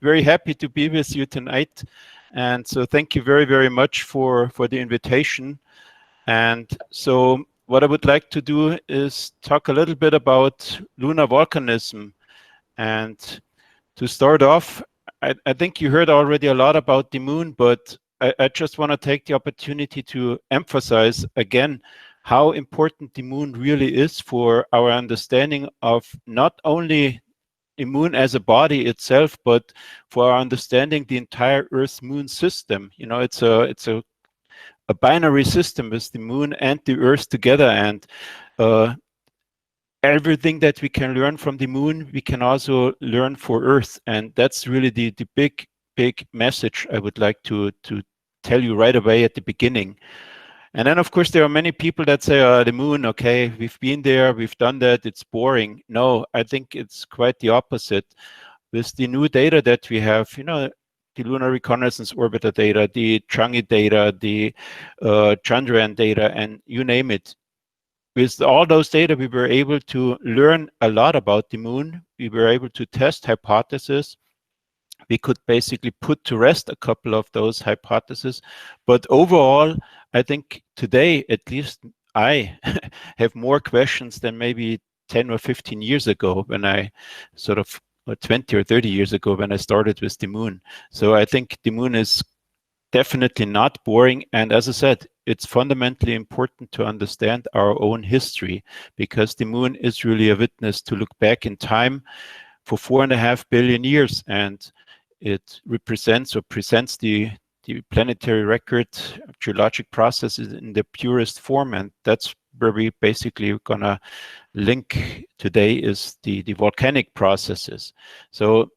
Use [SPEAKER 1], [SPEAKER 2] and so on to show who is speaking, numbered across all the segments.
[SPEAKER 1] very happy to be with you tonight. And so thank you very, very much for the invitation. And so what I would like to do is talk a little bit about lunar volcanism. And to start off, I think you heard already a lot about the moon, but I just want to take the opportunity to emphasize again how important the moon really is for our understanding of not only the moon as a body itself, but for our understanding the entire Earth-Moon system. You know, it's a binary system with the moon and the Earth together, and everything that we can learn from the moon, we can also learn for Earth, and that's really the big message I would like to tell you right away at the beginning. And then, of course, there are many people that say, the moon, okay, we've been there, we've done that, it's boring. No, I think it's quite the opposite. With the new data that we have, you know, the Lunar Reconnaissance Orbiter data, the Changi data, the Chandrayaan data, and you name it. With all those data, we were able to learn a lot about the moon. We were able to test hypotheses. We could basically put to rest a couple of those hypotheses. But overall, I think today, at least I have more questions than maybe 10 or 15 years ago when I sort of, or 20 or 30 years ago when I started with the moon. So I think the moon is definitely not boring. And as I said, it's fundamentally important to understand our own history, because the moon is really a witness to look back in time for 4.5 billion years. And it represents or presents the planetary record geologic processes in the purest form. And that's where we basically gonna link today is the volcanic processes. So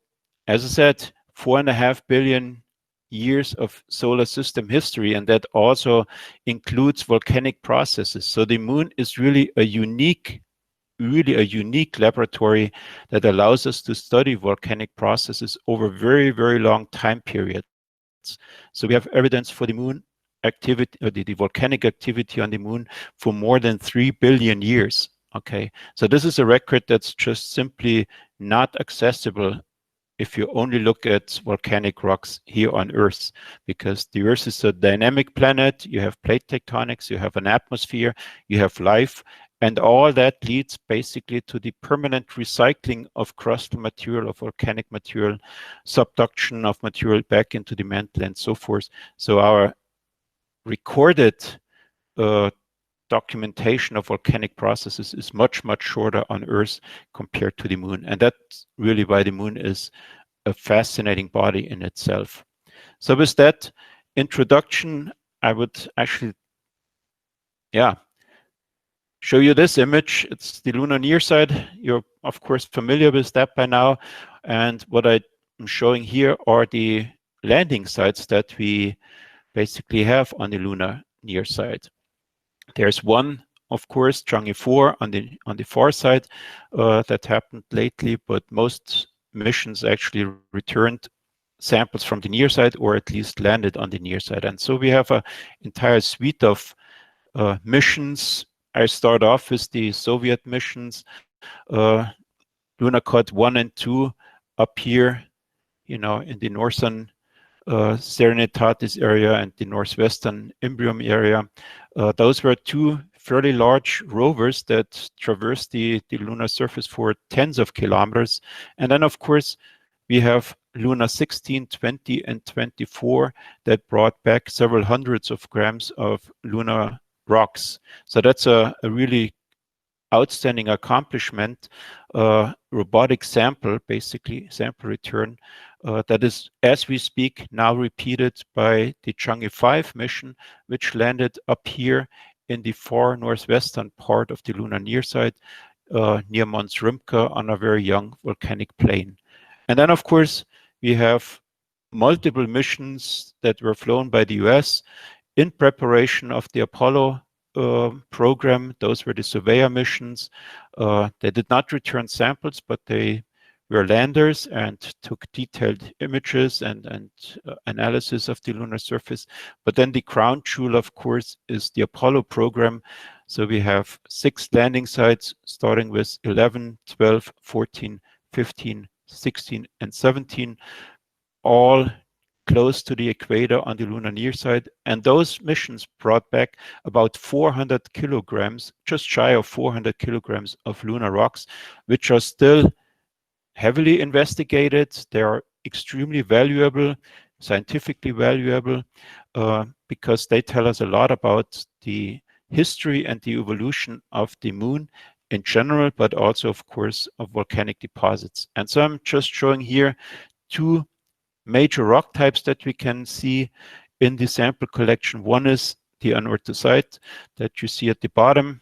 [SPEAKER 1] as I said, 4.5 billion years of solar system history, and that also includes volcanic processes. So the moon is really a unique laboratory that allows us to study volcanic processes over very, very long time periods. So we have evidence for the moon activity, or the volcanic activity on the moon for more than 3 billion years. Okay, so this is a record that's just simply not accessible if you only look at volcanic rocks here on Earth, because the Earth is a dynamic planet. You have plate tectonics, you have an atmosphere, you have life, and all that leads basically to the permanent recycling of crustal material, of volcanic material, subduction of material back into the mantle, and so forth. So our recorded documentation of volcanic processes is much, much shorter on Earth compared to the moon. And that's really why the moon is a fascinating body in itself. So with that introduction, I would actually, show you this image. It's the lunar near side. You're, of course, familiar with that by now. And what I'm showing here are the landing sites that we basically have on the lunar near side. There's one, of course, Changi 4 on the far side that happened lately, but most missions actually returned samples from the near side, or at least landed on the near side. And so we have an entire suite of missions. I start off with the Soviet missions, Lunar 1 and 2 up here, you know, in the northern Serenitatis area and the northwestern Imbrium area. Those were two fairly large rovers that traversed the lunar surface for tens of kilometers. And then, of course, we have Lunar 16, 20, and 24 that brought back several hundreds of grams of lunar rocks. So that's a really outstanding accomplishment, robotic sample, basically sample return, that is, as we speak, now repeated by the Changi 5 mission, which landed up here in the far northwestern part of the lunar near side, near Mons Rümker, on a very young volcanic plain. And then, of course, we have multiple missions that were flown by the US in preparation of the Apollo program. Those were the Surveyor missions. They did not return samples, but they were landers and took detailed images and analysis of the lunar surface. But then the crown jewel, of course, is the Apollo program. So we have 6 landing sites, starting with 11, 12, 14, 15, 16, and 17. all close to the equator on the lunar near side. And those missions brought back about 400 kilograms, just shy of 400 kilograms of lunar rocks, which are still heavily investigated. They are extremely valuable, scientifically valuable, because they tell us a lot about the history and the evolution of the moon in general, but also, of course, of volcanic deposits. And so I'm just showing here two major rock types that we can see in the sample collection. One is the anorthosite that you see at the bottom,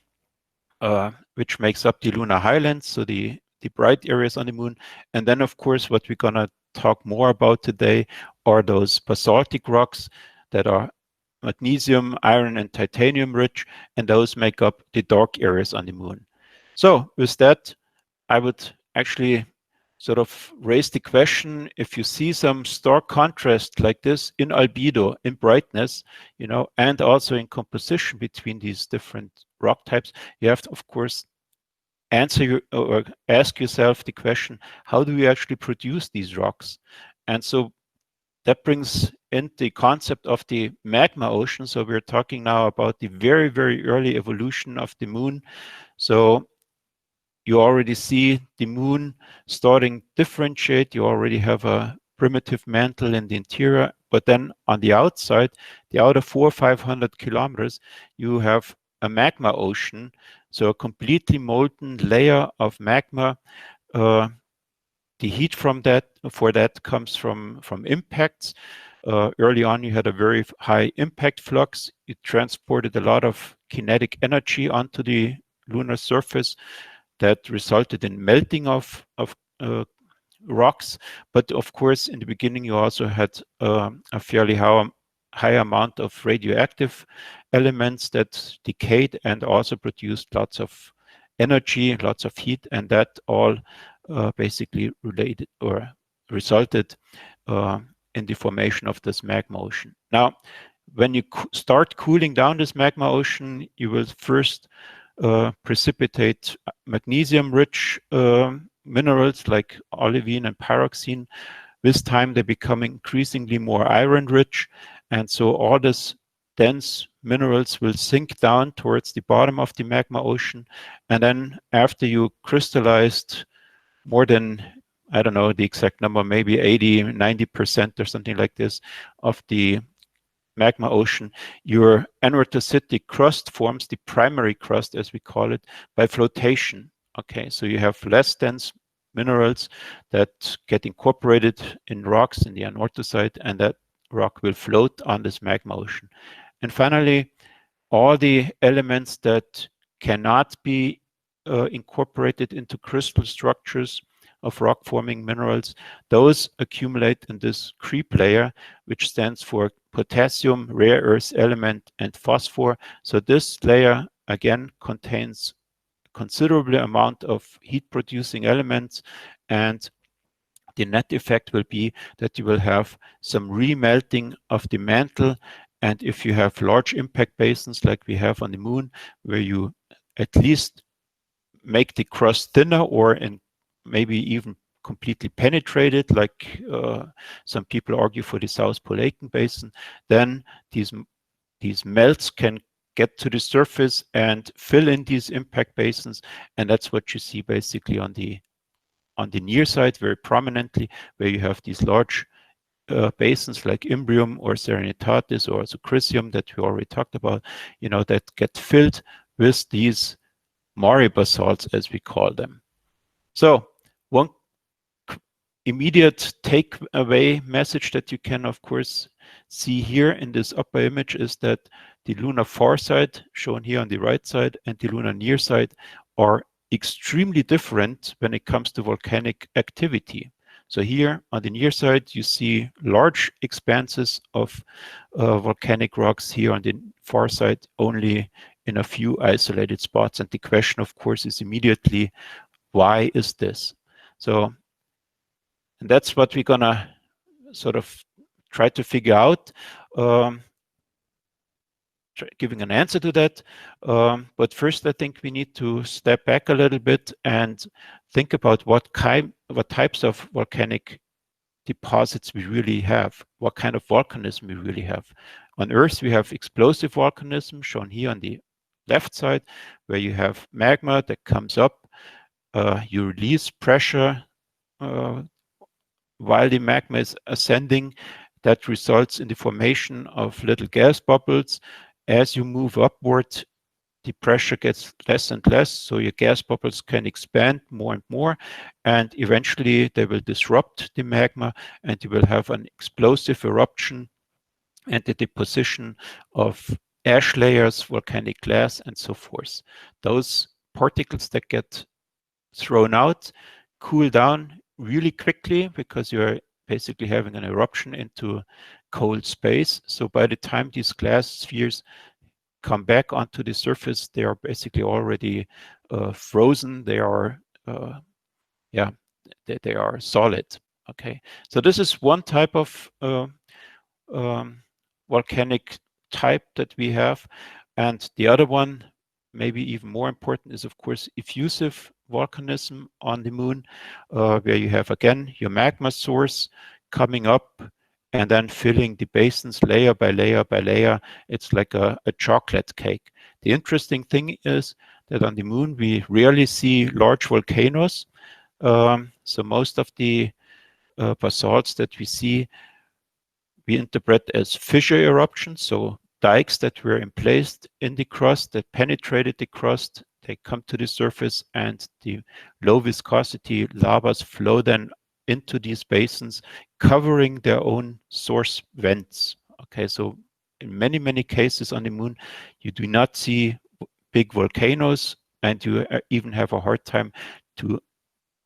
[SPEAKER 1] which makes up the lunar highlands, so the bright areas on the moon. And then, of course, what we're going to talk more about today are those basaltic rocks that are magnesium, iron, and titanium rich, and those make up the dark areas on the moon. So with that, I would actually sort of raise the question, if you see some stark contrast like this in albedo, in brightness, you know, and also in composition between these different rock types, you have to, of course, answer or ask yourself the question, how do we actually produce these rocks? And so that brings in the concept of the magma ocean. So we're talking now about the very, very early evolution of the moon. So you already see the moon starting differentiate. You already have a primitive mantle in the interior, but then on the outside, the outer 400 or 500 kilometers, you have a magma ocean. So a completely molten layer of magma. The heat from that comes from impacts. Early on, you had a very high impact flux. It transported a lot of kinetic energy onto the lunar surface that resulted in melting of rocks. But of course, in the beginning, you also had a fairly high amount of radioactive elements that decayed and also produced lots of energy, lots of heat, and that all basically related or resulted in the formation of this magma ocean. Now, when you start cooling down this magma ocean, you will first precipitate magnesium-rich minerals like olivine and pyroxene. With time, they become increasingly more iron-rich, and so all this dense minerals will sink down towards the bottom of the magma ocean. And then after you crystallized more than, I don't know the exact number, maybe 80, 90% or something like this of the magma ocean, your anorthositic crust forms, the primary crust as we call it, by flotation. Okay, so you have less dense minerals that get incorporated in rocks in the anorthosite, and that rock will float on this magma ocean. And finally, all the elements that cannot be incorporated into crystal structures of rock forming minerals, those accumulate in this creep layer, which stands for potassium, rare earth element, and phosphor. So this layer again contains considerable amount of heat producing elements, and the net effect will be that you will have some remelting of the mantle. And if you have large impact basins like we have on the moon, where you at least make the crust thinner or in maybe even completely penetrated, like some people argue for the South Pole Aitken Basin, then these melts can get to the surface and fill in these impact basins, and that's what you see basically on the near side very prominently, where you have these large basins like Imbrium or Serenitatis or also Chrysium that we already talked about, you know, that get filled with these Mare basalts, as we call them. So one immediate takeaway message that you can, of course, see here in this upper image is that the lunar far side, shown here on the right side, and the lunar near side are extremely different when it comes to volcanic activity. So here on the near side, you see large expanses of volcanic rocks. Here on the far side, only in a few isolated spots. And the question, of course, is immediately, why is this? So, and that's what we're gonna sort of try to figure out, giving an answer to that. But first, I think we need to step back a little bit and think about what types of volcanic deposits we really have, what kind of volcanism we really have. On Earth, we have explosive volcanism, shown here on the left side, where you have magma that comes up, you release pressure while the magma is ascending. That results in the formation of little gas bubbles. As you move upward, the pressure gets less and less, so your gas bubbles can expand more and more, and eventually they will disrupt the magma, and you will have an explosive eruption and the deposition of ash layers, volcanic glass, and so forth. Those particles that get thrown out cool down really quickly because you're basically having an eruption into cold space. So by the time these glass spheres come back onto the surface, they are basically already frozen. They are, they are solid. Okay, so this is one type of volcanic type that we have, and the other one, maybe even more important, is of course effusive volcanism on the moon, where you have again your magma source coming up and then filling the basins layer by layer by layer. It's like a chocolate cake. The interesting thing is that on the moon we rarely see large volcanoes. So most of the basalts that we see, we interpret as fissure eruptions, so dikes that were emplaced in the crust, that penetrated the crust, they come to the surface, and the low viscosity lavas flow then into these basins, covering their own source vents. Okay, so in many, many cases on the moon, you do not see big volcanoes, and you even have a hard time to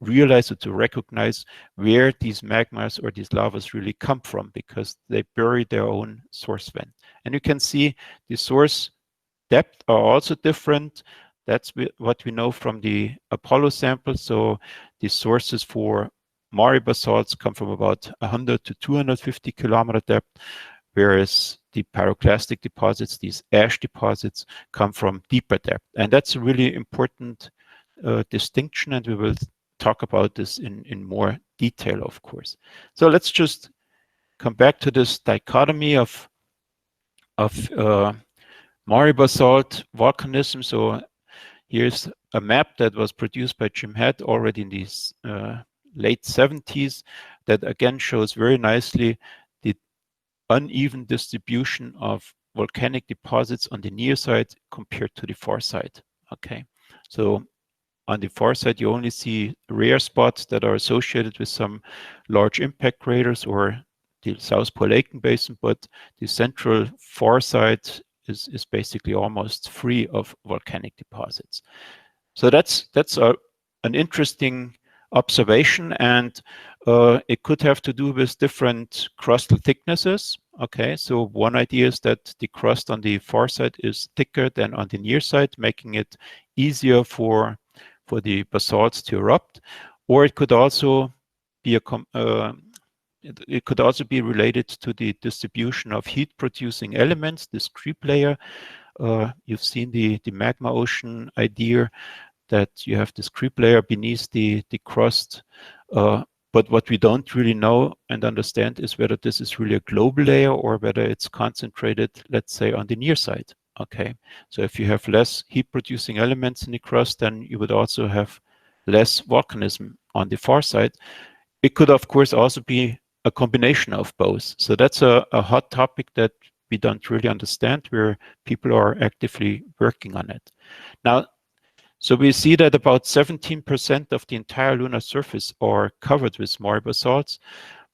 [SPEAKER 1] realize or to recognize where these magmas or these lavas really come from, because they bury their own source vent. And you can see the source depth are also different. That's what we know from the Apollo sample. So the sources for Mare basalts come from about 100 to 250 kilometer depth, whereas the pyroclastic deposits, these ash deposits, come from deeper depth. And that's a really important distinction, and we will talk about this in more detail, of course. So let's just come back to this dichotomy of Mare basalt volcanism. So here's a map that was produced by Jim Head already in these late 70s that again shows very nicely the uneven distribution of volcanic deposits on the near side compared to the far side. Okay, so on the far side, you only see rare spots that are associated with some large impact craters or the South Pole Aitken Basin, but the central far side is basically almost free of volcanic deposits. So that's an interesting observation, and it could have to do with different crustal thicknesses. Okay, so one idea is that the crust on the far side is thicker than on the near side, making it easier for the basalts to erupt, or it could also be it could also be related to the distribution of heat-producing elements, this creep layer. You've seen the magma ocean idea, that you have this creep layer beneath the crust. But what we don't really know and understand is whether this is really a global layer or whether it's concentrated, let's say, on the near side. Okay, so if you have less heat-producing elements in the crust, then you would also have less volcanism on the far side. It could, of course, also be a combination of both. So that's a hot topic that we don't really understand, where people are actively working on it. Now, so we see that about 17% of the entire lunar surface are covered with Mare basalts.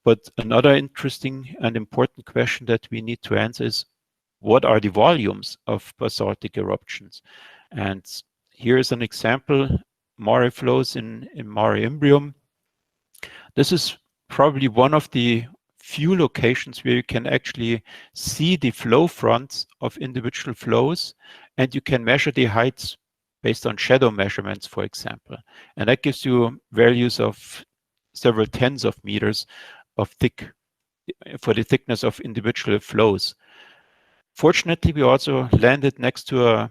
[SPEAKER 1] But another interesting and important question that we need to answer is, what are the volumes of basaltic eruptions? And here is an example, Mare flows in Mare Imbrium. This is probably one of the few locations where you can actually see the flow fronts of individual flows, and you can measure the heights based on shadow measurements, for example. And that gives you values of several tens of meters of for the thickness of individual flows. Fortunately, we also landed next to a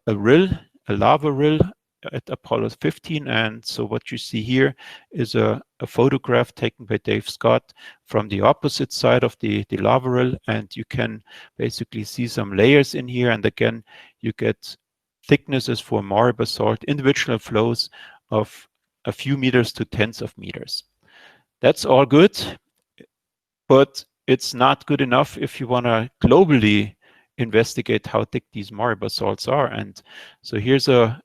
[SPEAKER 1] rill, a lava rill, at Apollo 15. And so what you see here is a photograph taken by Dave Scott from the opposite side of the lava rill, and you can basically see some layers in here. And again, you get thicknesses for Mare basalt, individual flows of a few meters to tens of meters. That's all good, but it's not good enough if you want to globally investigate how thick these Mare basalts are. And so here's a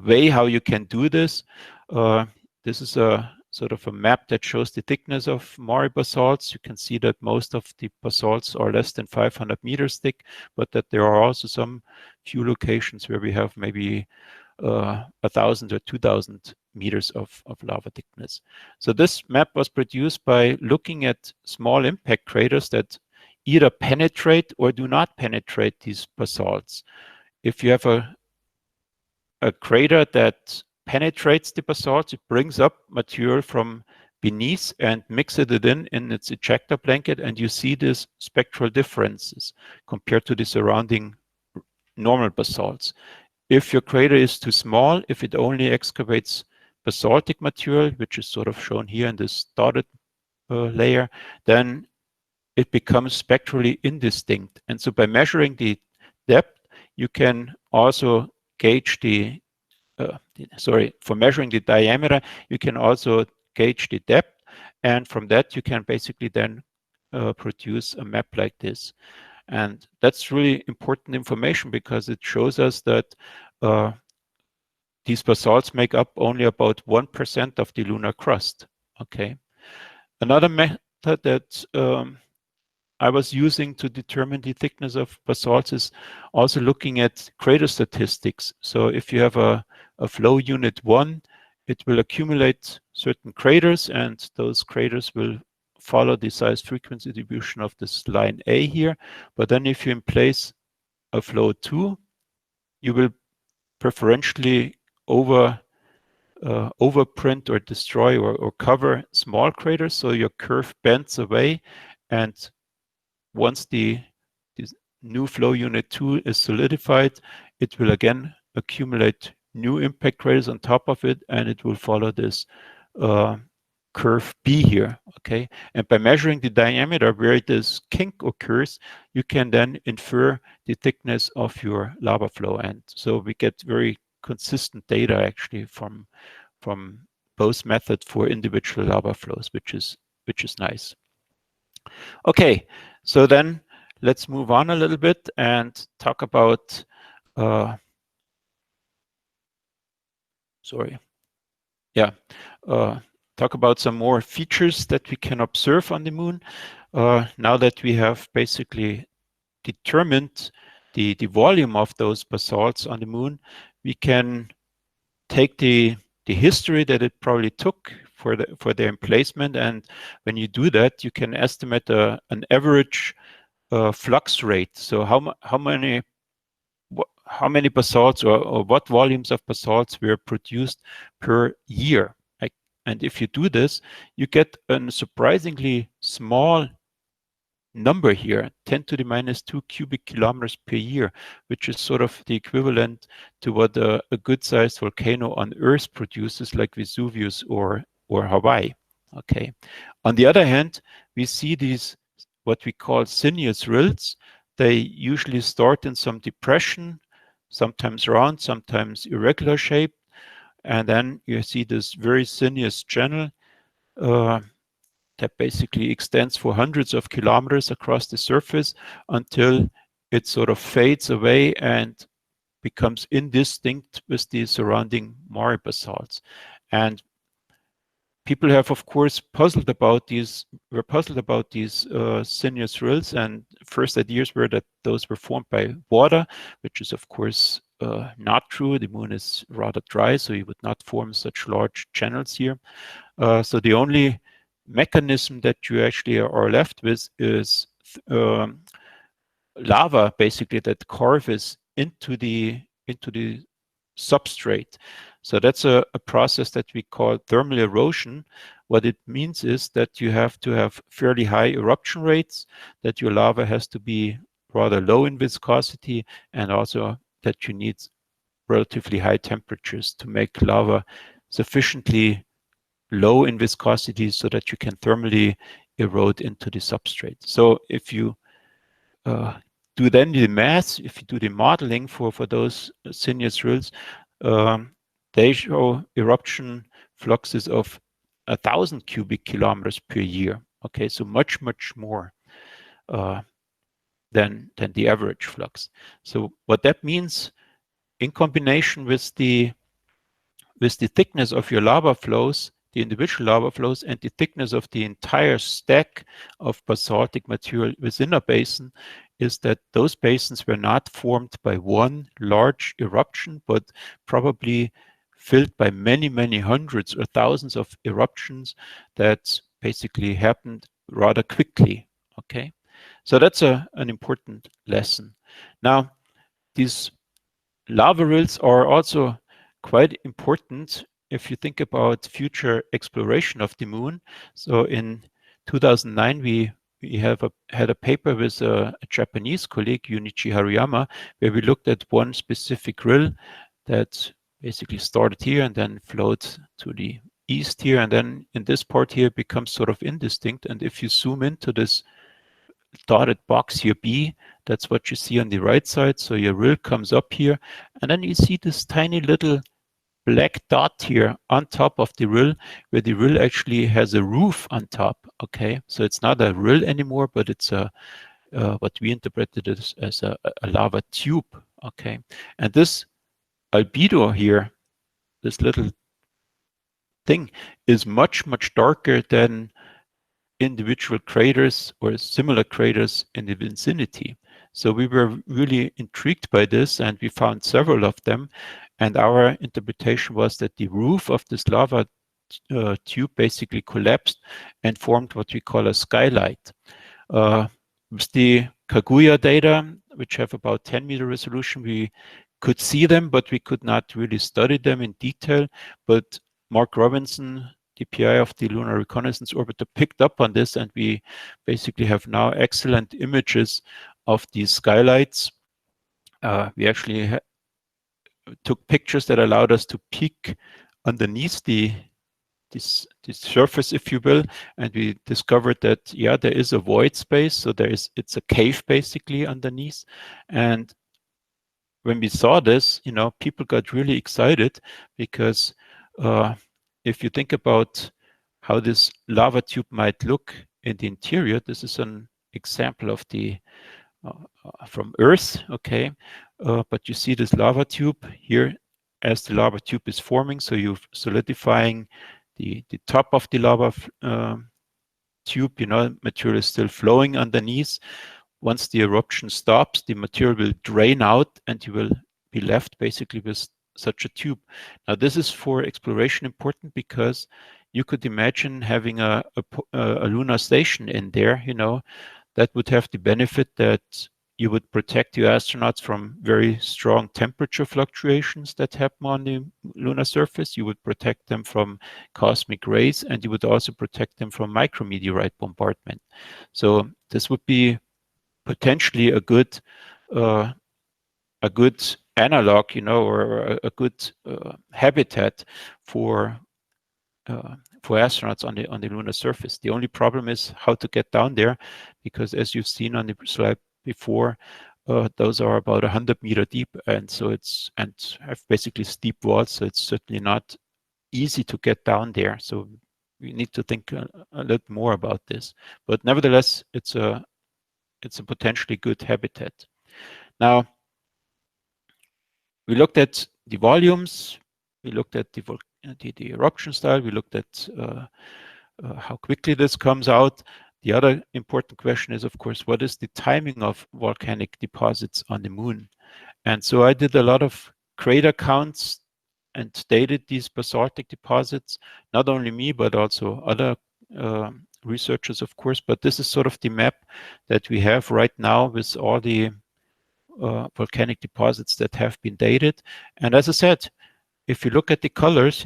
[SPEAKER 1] way how you can do this. This is a sort of a map that shows the thickness of Mare basalts. You can see that most of the basalts are less than 500 meters thick, but that there are also some few locations where we have maybe 1,000 or 2,000 meters of lava thickness. So this map was produced by looking at small impact craters that either penetrate or do not penetrate these basalts. If you have a crater that penetrates the basalt, it brings up material from beneath and mixes it in its ejecta blanket, and you see these spectral differences compared to the surrounding normal basalts. If your crater is too small, if it only excavates basaltic material, which is sort of shown here in this dotted layer, then it becomes spectrally indistinct. And so by measuring the depth, you can also gauge for measuring the diameter, you can also gauge the depth. And from that, you can basically then produce a map like this. And that's really important information because it shows us that these basalts make up only about 1% of the lunar crust. Okay. Another method that I was using to determine the thickness of basalts is also looking at crater statistics. So if you have a flow unit 1, it will accumulate certain craters, and those craters will follow the size frequency distribution of this line A here. But then if you in place a flow 2, you will preferentially overprint or destroy or cover small craters, so your curve bends away, and once the new flow unit 2 is solidified, it will again accumulate new impact craters on top of it, and it will follow this curve B here, okay? And by measuring the diameter where this kink occurs, you can then infer the thickness of your lava flow. And so we get very consistent data actually from both methods for individual lava flows, which is nice. Okay, so then let's move on a little bit and talk about talk about some more features that we can observe on the moon. Now that we have basically determined the volume of those basalts on the moon, we can take the history that it probably took for their emplacement, and when you do that, you can estimate an average flux rate. So how many basalts or what volumes of basalts were produced per year. And if you do this, you get a surprisingly small number here, 10 to the minus 2 cubic kilometers per year, which is sort of the equivalent to what a good-sized volcano on Earth produces, like Vesuvius or Hawaii. Okay. On the other hand, we see these what we call sinuous rills. They usually start in some depression, sometimes round, sometimes irregular shape, and then you see this very sinuous channel that basically extends for hundreds of kilometers across the surface until it sort of fades away and becomes indistinct with the surrounding Mare basalts. And people have, of course, were puzzled about these sinuous rills, and first ideas were that those were formed by water, which is, of course, not true. The moon is rather dry, so you would not form such large channels here. So the only mechanism that you actually are left with is lava, basically, that carves into the substrate. So that's a process that we call thermal erosion. What it means is that you have to have fairly high eruption rates, that your lava has to be rather low in viscosity, and also that you need relatively high temperatures to make lava sufficiently low in viscosity so that you can thermally erode into the substrate. So if you do then the math, if you do the modeling for those Hiessinger rills, they show eruption fluxes of 1,000 cubic kilometers per year. Okay, so much more than the average flux. So what that means, in combination with the thickness of your lava flows, the individual lava flows, and the thickness of the entire stack of basaltic material within a basin, is that those basins were not formed by one large eruption, but probably filled by many hundreds or thousands of eruptions that basically happened rather quickly. Okay, so that's an important lesson. Now, these lava rills are also quite important if you think about future exploration of the moon. So in 2009, we had a paper with a Japanese colleague, Junichi Haruyama, where we looked at one specific rill that basically started here and then flowed to the east here, and then in this part here becomes sort of indistinct. And if you zoom into this dotted box here, B, that's what you see on the right side. So your rill comes up here, and then you see this tiny little black dot here on top of the rill, where the rill actually has a roof on top. Okay, so it's not a rill anymore, but it's a what we interpreted as a lava tube. Okay, and this albedo here, this little thing, is much darker than individual craters or similar craters in the vicinity. So we were really intrigued by this, and we found several of them. And our interpretation was that the roof of this lava tube basically collapsed and formed what we call a skylight. With the Kaguya data, which have about 10-meter resolution, we could see them, but we could not really study them in detail. But Mark Robinson, the PI of the Lunar Reconnaissance Orbiter, picked up on this, and we basically have now excellent images of these skylights. We actually took pictures that allowed us to peek underneath this surface, if you will, and we discovered that, yeah, there is a void space, so it's a cave basically underneath. And when we saw this, people got really excited, because if you think about how this lava tube might look in the interior, this is an example of the from Earth, okay, but you see this lava tube here as the lava tube is forming, so you're solidifying the top of the lava tube. Material is still flowing underneath. Once the eruption stops, the material will drain out, and you will be left basically with such a tube. Now, this is for exploration important, because you could imagine having a lunar station in there. That would have the benefit that you would protect your astronauts from very strong temperature fluctuations that happen on the lunar surface. You would protect them from cosmic rays, and you would also protect them from micrometeorite bombardment. So this would be potentially a good analog, or a good habitat for astronauts on the lunar surface. The only problem is how to get down there, because as you've seen on the slide before, those are about 100-meter deep, and so have basically steep walls. So it's certainly not easy to get down there. So we need to think a little more about this. But nevertheless, it's a potentially good habitat. Now, we looked at the volumes, we looked at the eruption style, we looked at how quickly this comes out. The other important question is, of course, what is the timing of volcanic deposits on the moon? And so I did a lot of crater counts and dated these basaltic deposits, not only me, but also other researchers, of course. But this is sort of the map that we have right now with all the volcanic deposits that have been dated. And as I said, if you look at the colors,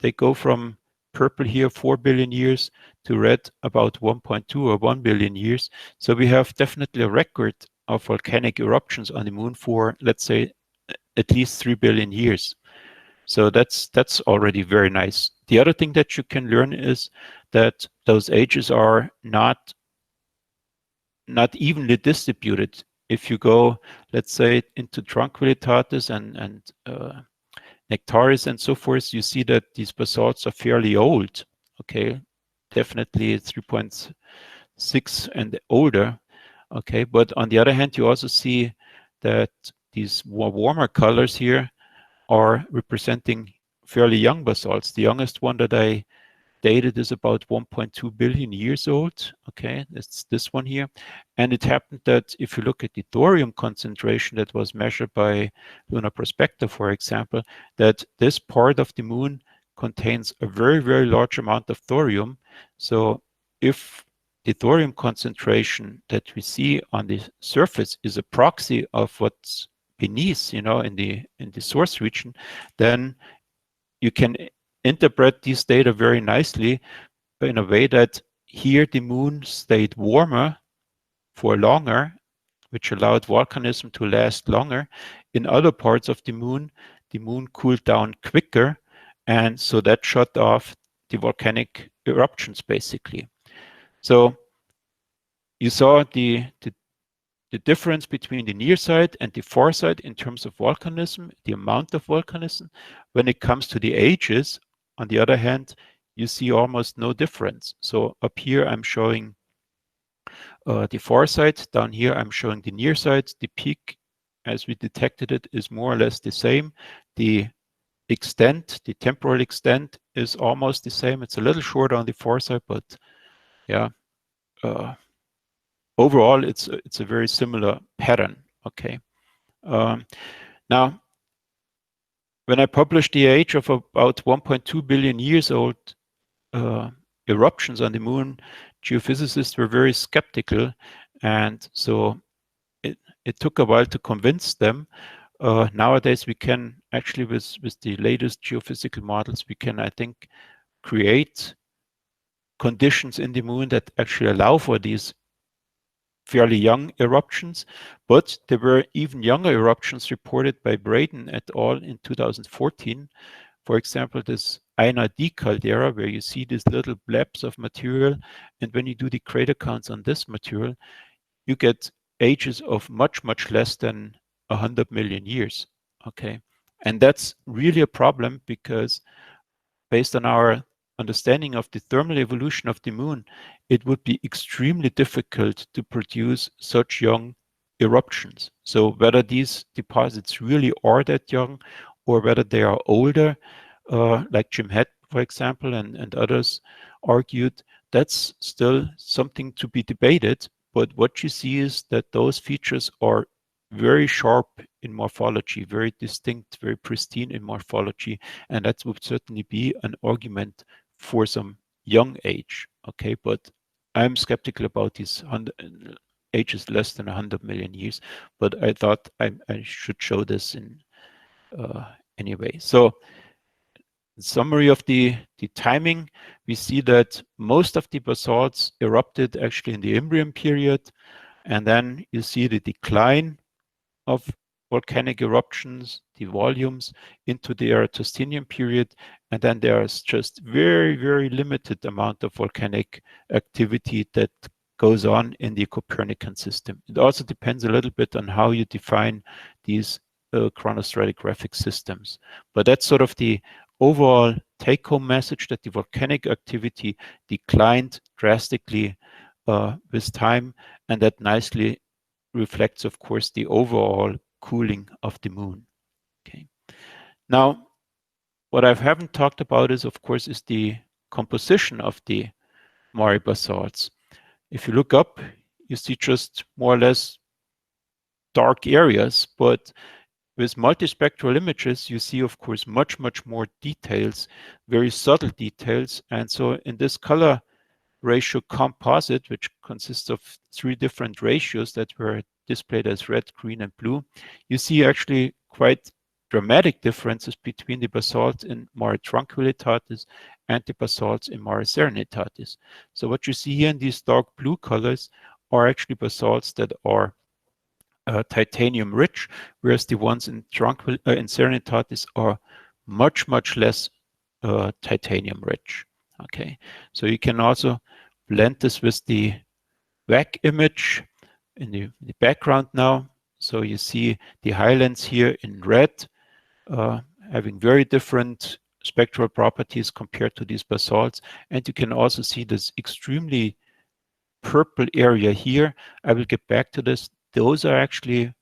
[SPEAKER 1] they go from purple here 4 billion years to red about 1.2 or 1 billion years. So we have definitely a record of volcanic eruptions on the moon for, let's say, at least 3 billion years. So that's already very nice. The other thing that you can learn is that those ages are not evenly distributed. If you go, let's say, into Tranquillitatis and Nectaris and so forth, you see that these basalts are fairly old. Okay, definitely 3.6 and older. Okay, but on the other hand, you also see that these warmer colors here are representing fairly young basalts. The youngest one that I dated is about 1.2 billion years old. Okay, it's this one here. And it happened that if you look at the thorium concentration that was measured by Lunar Prospector, for example, that this part of the moon contains a very, very large amount of thorium. So if the thorium concentration that we see on the surface is a proxy of what's beneath, in the source region, then you can interpret these data very nicely in a way that here the moon stayed warmer for longer, which allowed volcanism to last longer. In other parts of the moon cooled down quicker, and so that shut off the volcanic eruptions, basically. So you saw the difference between the near side and the far side in terms of volcanism, the amount of volcanism. When it comes to the ages, on the other hand, you see almost no difference. So up here, I'm showing the far side. Down here, I'm showing the near side. The peak, as we detected it, is more or less the same. The extent, the temporal extent, is almost the same. It's a little shorter on the far side, but yeah. Overall, it's a very similar pattern. Okay. Now, when I published the age of about 1.2 billion years old eruptions on the moon, geophysicists were very skeptical, and so it took a while to convince them. Nowadays, we can actually, with the latest geophysical models, we can, I think, create conditions in the moon that actually allow for these fairly young eruptions, but there were even younger eruptions reported by Braden et al. In 2014. For example, this Aina D caldera, where you see these little blebs of material, and when you do the crater counts on this material, you get ages of much, much less than 100 million years. Okay, and that's really a problem because based on our understanding of the thermal evolution of the moon, it would be extremely difficult to produce such young eruptions. So whether these deposits really are that young or whether they are older, like Jim Head, for example, and others argued, that's still something to be debated. But what you see is that those features are very sharp in morphology, very distinct, very pristine in morphology, and that would certainly be an argument for some young age. Okay, but I'm skeptical about these ages less than 100 million years, but I thought I should show this in anyway. So in summary of the timing, we see that most of the basalts erupted actually in the Imbrium period, and then you see the decline of volcanic eruptions, the volumes, into the Eratosthenian period, and then there's just very, very limited amount of volcanic activity that goes on in the Copernican system. It also depends a little bit on how you define these chronostratigraphic systems. But that's sort of the overall take-home message, that the volcanic activity declined drastically with time, and that nicely reflects, of course, the overall cooling of the moon. Okay. Now, what I haven't talked about is, of course, is the composition of the Mare basalts. If you look up, you see just more or less dark areas, but with multispectral images, you see, of course, much, much more details, very subtle details. And so in this color ratio composite, which consists of 3 different ratios that were displayed as red, green, and blue, you see actually quite dramatic differences between the basalts in Mare Tranquillitatis and the basalts in Mare Serenitatis. So what you see here in these dark blue colors are actually basalts that are titanium rich, whereas the ones in Serenitatis are much less titanium rich. Okay, so you can also blend this with the WAC image in the background now. So you see the highlands here in red, having very different spectral properties compared to these basalts. And you can also see this extremely purple area here. I will get back to this. Those are actually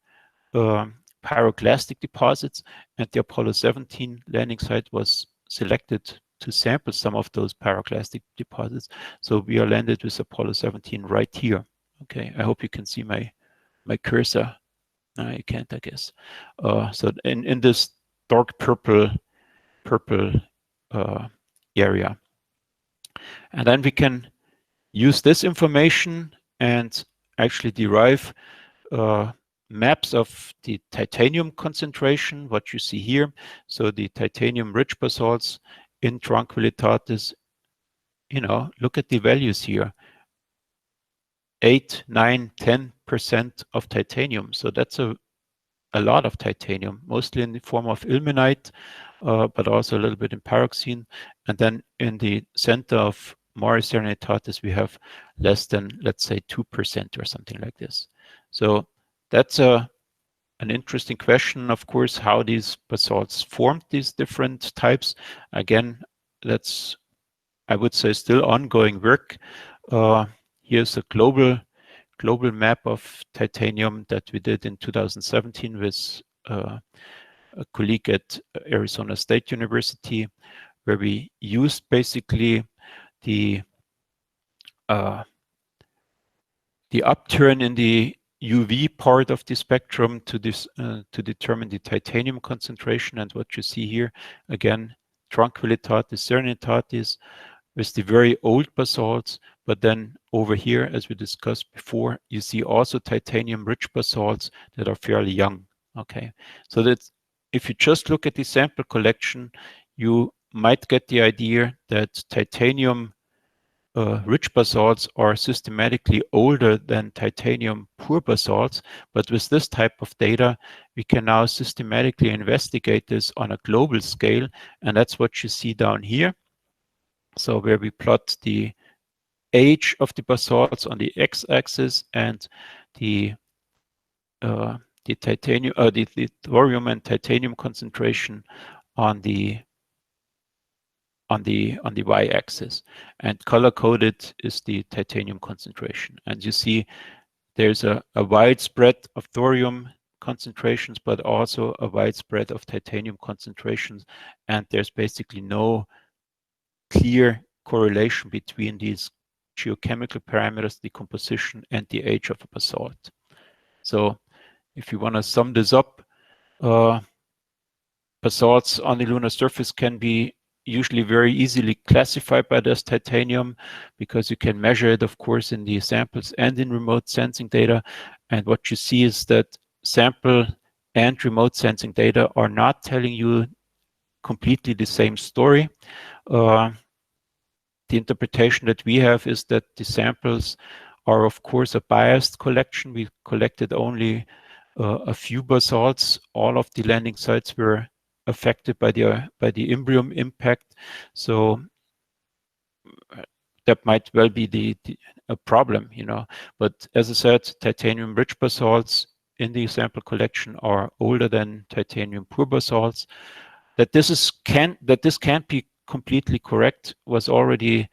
[SPEAKER 1] pyroclastic deposits, and the Apollo 17 landing site was selected to sample some of those pyroclastic deposits. So we are landed with Apollo 17 right here. Okay, I hope you can see my cursor. No, you can't, I guess. So in this dark purple area. And then we can use this information and actually derive maps of the titanium concentration, what you see here. So the titanium-rich basalts in Tranquillitatis, you know, look at the values here. 8, 9, 10% of titanium. So that's a lot of titanium, mostly in the form of ilmenite, but also a little bit in pyroxene. And then in the center of Mare Serenitatis, we have less than, let's say, 2% or something like this. So that's an interesting question, of course, how these basalts formed these different types. Again, that's, I would say, still ongoing work. Here's a global map of titanium that we did in 2017 with a colleague at Arizona State University, where we used basically the upturn in the UV part of the spectrum to determine the titanium concentration. And what you see here, again, Tranquillitatis, Serenitatis, with the very old basalts, but then over here, as we discussed before, you see also titanium-rich basalts that are fairly young. Okay, so that's, if you just look at the sample collection, you might get the idea that titanium rich basalts are systematically older than titanium poor basalts, but with this type of data, we can now systematically investigate this on a global scale, and that's what you see down here. So where we plot the age of the basalts on the x-axis and the titanium, the thorium and titanium concentration on the y-axis, and color-coded is the titanium concentration. And you see there's a wide spread of thorium concentrations, but also a wide spread of titanium concentrations, and there's basically no clear correlation between these geochemical parameters, the composition and the age of a basalt. So if you want to sum this up, basalts on the lunar surface can be usually very easily classified by this titanium, because you can measure it, of course, in the samples and in remote sensing data. And what you see is that sample and remote sensing data are not telling you completely the same story. The interpretation that we have is that the samples are, of course, a biased collection. We collected only a few basalts. All of the landing sites were affected by the Imbrium impact. So that might well be a problem, you know. But as I said, titanium-rich basalts in the sample collection are older than titanium-poor basalts. That this can't be completely correct was already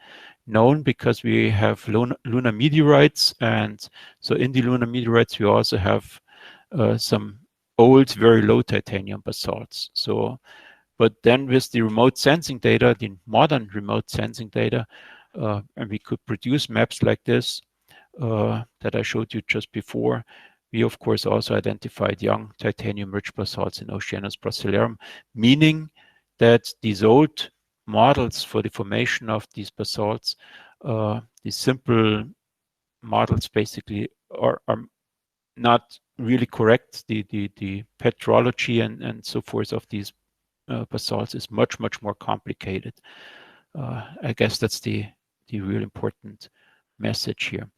[SPEAKER 1] known, because we have lunar meteorites, and so in the lunar meteorites we also have some old, very low titanium basalts. So, but then with the remote sensing data, the modern remote sensing data, and we could produce maps like this that I showed you just before. We, of course, also identified young titanium-rich basalts in Oceanus Procellarum, meaning that these old models for the formation of these basalts, these simple models basically are not really correct. The petrology and so forth of these basalts is much more complicated. I guess that's the real important message here.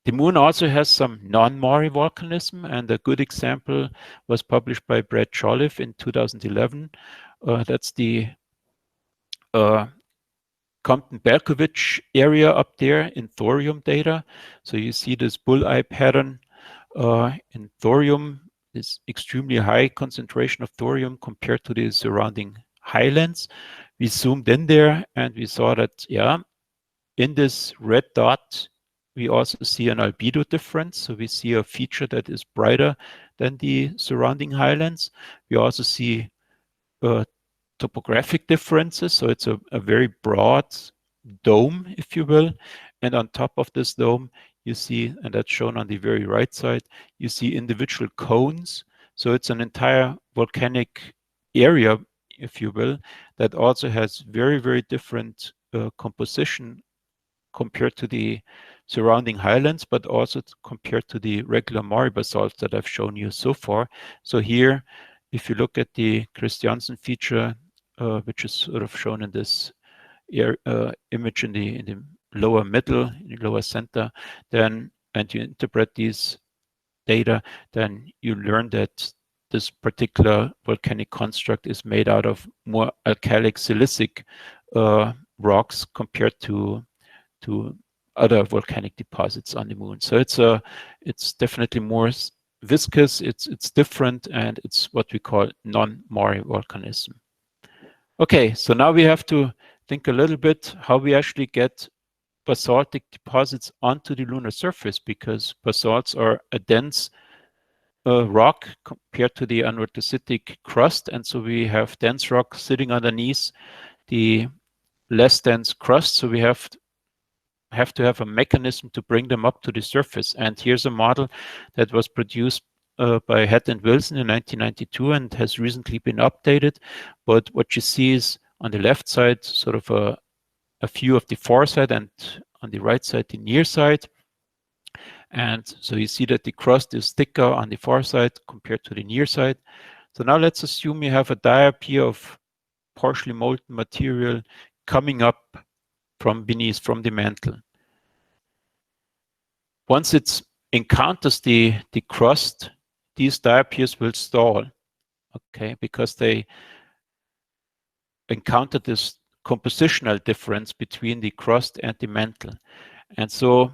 [SPEAKER 1] The Moon also has some non-Mare volcanism, and a good example was published by Brad Jolliffe in 2011. That's the Compton-Berkovich area up there in thorium data. So you see this bullseye pattern in thorium, this extremely high concentration of thorium compared to the surrounding highlands. We zoomed in there and we saw that, yeah, in this red dot, we also see an albedo difference. So we see a feature that is brighter than the surrounding highlands. We also see topographic differences. So it's a very broad dome, if you will. And on top of this dome, you see, and that's shown on the very right side, you see individual cones. So it's an entire volcanic area, if you will, that also has very, very different composition compared to the surrounding highlands, but also compared to the regular Mare basalts that I've shown you so far. So here, if you look at the Christiansen feature, which is sort of shown in this image in the lower middle, in the lower center, then, and you interpret these data, then you learn that this particular volcanic construct is made out of more alkalic silicic rocks compared to other volcanic deposits on the Moon. So it's definitely more viscous, it's different, and it's what we call non-Mare volcanism. Okay, so now we have to think a little bit how we actually get basaltic deposits onto the lunar surface, because basalts are a dense rock compared to the anorthositic crust, and so we have dense rock sitting underneath the less dense crust, so we have to have a mechanism to bring them up to the surface. And here's a model that was produced by Head and Wilson in 1992 and has recently been updated. But what you see is on the left side, sort of a view of the far side, and on the right side, the near side. And so you see that the crust is thicker on the far side compared to the near side. So now let's assume you have a diapir of partially molten material coming up from beneath, from the mantle. Once it encounters the crust, these diapirs will stall, okay, because they encounter this compositional difference between the crust and the mantle. And so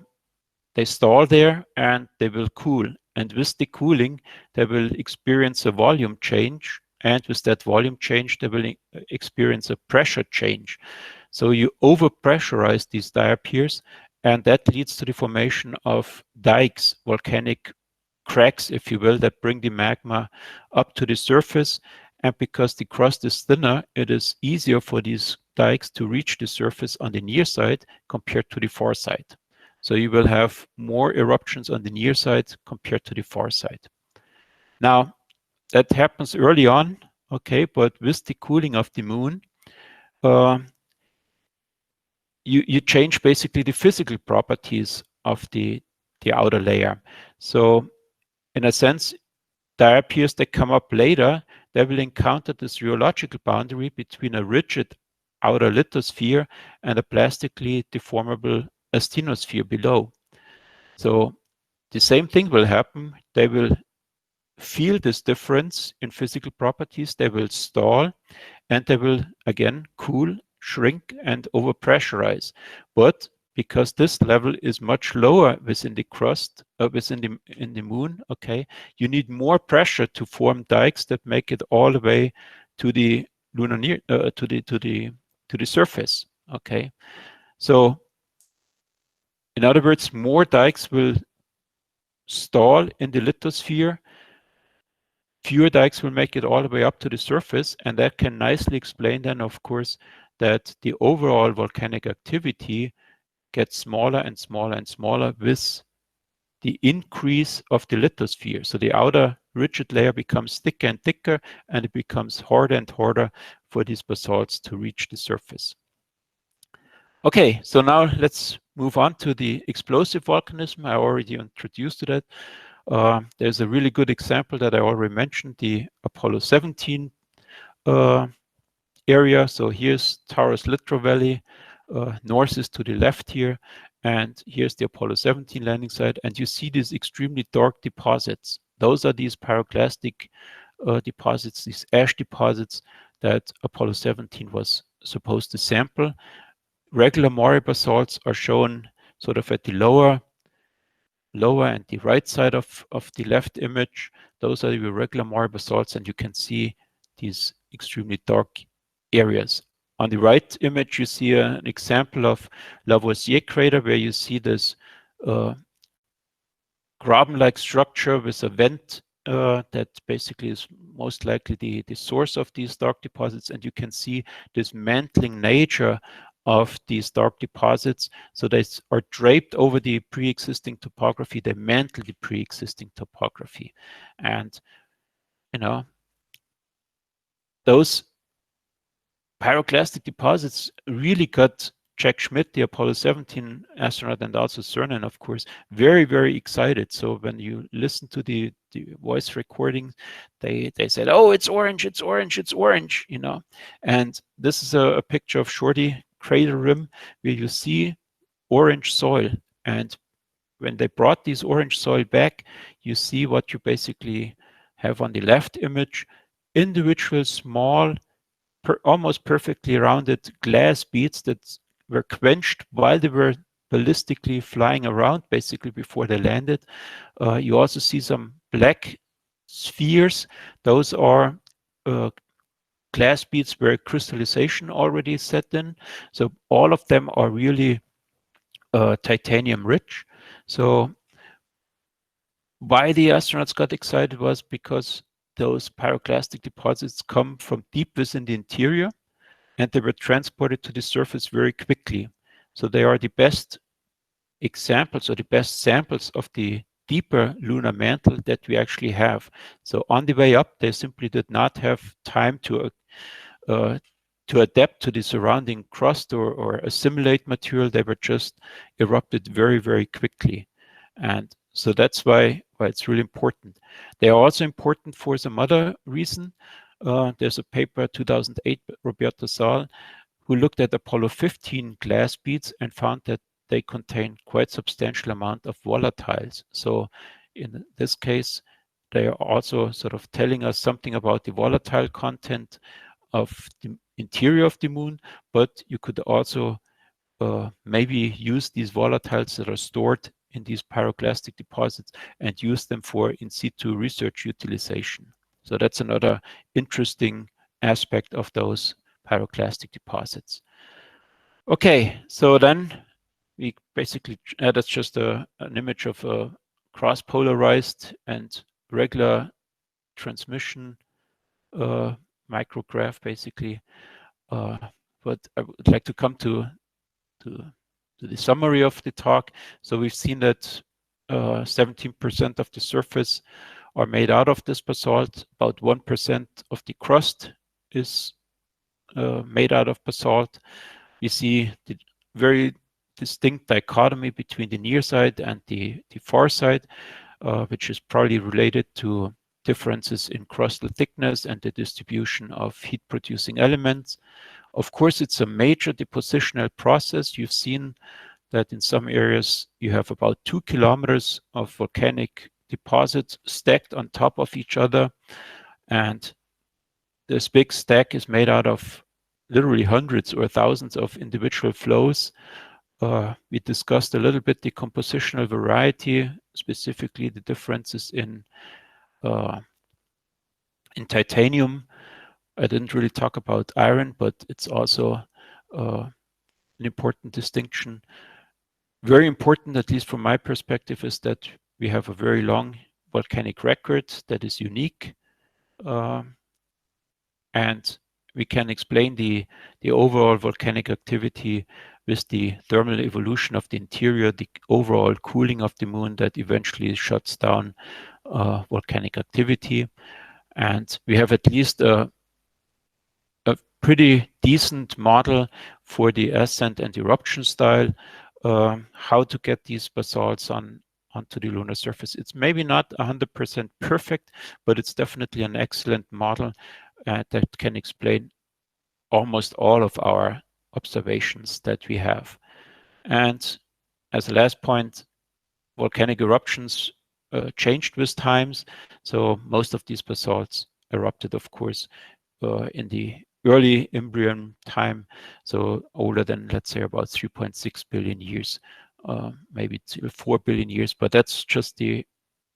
[SPEAKER 1] they stall there and they will cool. And with the cooling, they will experience a volume change. And with that volume change, they will experience a pressure change. So you overpressurize these diapirs, and that leads to the formation of dikes, volcanic cracks, if you will, that bring the magma up to the surface. And because the crust is thinner, it is easier for these dikes to reach the surface on the near side compared to the far side. So you will have more eruptions on the near side compared to the far side. Now, that happens early on, okay, but with the cooling of the Moon, you change basically the physical properties of the outer layer. So in a sense, diapirs that come up later, they will encounter this rheological boundary between a rigid outer lithosphere and a plastically deformable asthenosphere below. So the same thing will happen. They will feel this difference in physical properties. They will stall, and they will again cool, shrink, and overpressurize. But because this level is much lower within the crust, within the Moon, okay, you need more pressure to form dikes that make it all the way to the lunar near to the surface. Okay, so in other words, more dikes will stall in the lithosphere. Fewer dikes will make it all the way up to the surface, and that can nicely explain then, of course, that the overall volcanic activity gets smaller and smaller and smaller with the increase of the lithosphere. So the outer rigid layer becomes thicker and thicker, and it becomes harder and harder for these basalts to reach the surface. Okay, so now let's move on to the explosive volcanism. I already introduced to that. There's a really good example that I already mentioned, the Apollo 17 area. So here's Taurus Littrow Valley. North is to the left here. And here's the Apollo 17 landing site, and you see these extremely dark deposits. Those are these pyroclastic deposits, these ash deposits that Apollo 17 was supposed to sample. Regular Mare basalts are shown sort of at the lower and the right side of the left image. Those are the regular Mare basalts, and you can see these extremely dark areas. On the right image, you see an example of Lavoisier crater, where you see this graben-like structure with a vent that basically is most likely the source of these dark deposits. And you can see this mantling nature of these dark deposits. So they are draped over the pre-existing topography. They mantle the pre-existing topography. And, you know, those pyroclastic deposits really got Jack Schmitt, the Apollo 17 astronaut, and also Cernan, of course, very, very excited. So when you listen to the voice recording, they said, "Oh, it's orange, it's orange, it's orange," you know. And this is a picture of Shorty crater rim where you see orange soil. And when they brought this orange soil back, you see what you basically have on the left image: individual small, almost perfectly rounded glass beads that were quenched while they were ballistically flying around, basically before they landed. You also see some black spheres. Those are glass beads where crystallization already set in. So all of them are really titanium rich. So why the astronauts got excited was because those pyroclastic deposits come from deep within the interior, and they were transported to the surface very quickly. So they are the best examples or the best samples of the deeper lunar mantle that we actually have. So on the way up, they simply did not have time to adapt to the surrounding crust or assimilate material. They were just erupted very, very quickly. And so that's why it's really important. They are also important for some other reason. There's a paper, 2008, Roberto Sal, who looked at Apollo 15 glass beads and found that they contain quite substantial amount of volatiles. So in this case, they are also sort of telling us something about the volatile content of the interior of the moon, but you could also maybe use these volatiles that are stored in these pyroclastic deposits and use them for in situ research utilization. So that's another interesting aspect of those pyroclastic deposits. Okay, so then we basically, that's just an image of a cross-polarized and regular transmission micrograph, basically. But I would like to come to the summary of the talk. So we've seen that 17% of the surface are made out of this basalt. About 1% of the crust is made out of basalt. We see the very distinct dichotomy between the near side and the far side, which is probably related to differences in crustal thickness and the distribution of heat-producing elements. Of course, it's a major depositional process. You've seen that in some areas you have about 2 kilometers of volcanic deposits stacked on top of each other. And this big stack is made out of literally hundreds or thousands of individual flows. We discussed a little bit the compositional variety, specifically the differences in titanium. I didn't really talk about iron, but it's also an important distinction. Very important, at least from my perspective, is that we have a very long volcanic record that is unique. And we can explain the overall volcanic activity with the thermal evolution of the interior, the overall cooling of the moon that eventually shuts down volcanic activity. And we have at least a pretty decent model for the ascent and eruption style, how to get these basalts onto the lunar surface. It's maybe not 100% perfect, but it's definitely an excellent model that can explain almost all of our observations that we have. And as a last point, volcanic eruptions changed with times. So most of these basalts erupted, of course, in the early Imbrian time, so older than, let's say, about 3.6 billion years, maybe 4 billion years, but that's just the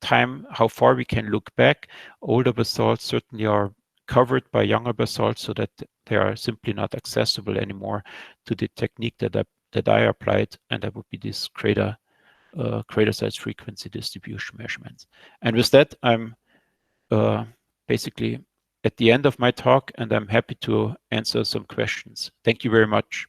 [SPEAKER 1] time, how far we can look back. Older basalts certainly are covered by younger basalts, so that they are simply not accessible anymore to the technique that I applied, and that would be this crater size frequency distribution measurements. And with that, I'm basically at the end of my talk, and I'm happy to answer some questions. Thank you very much.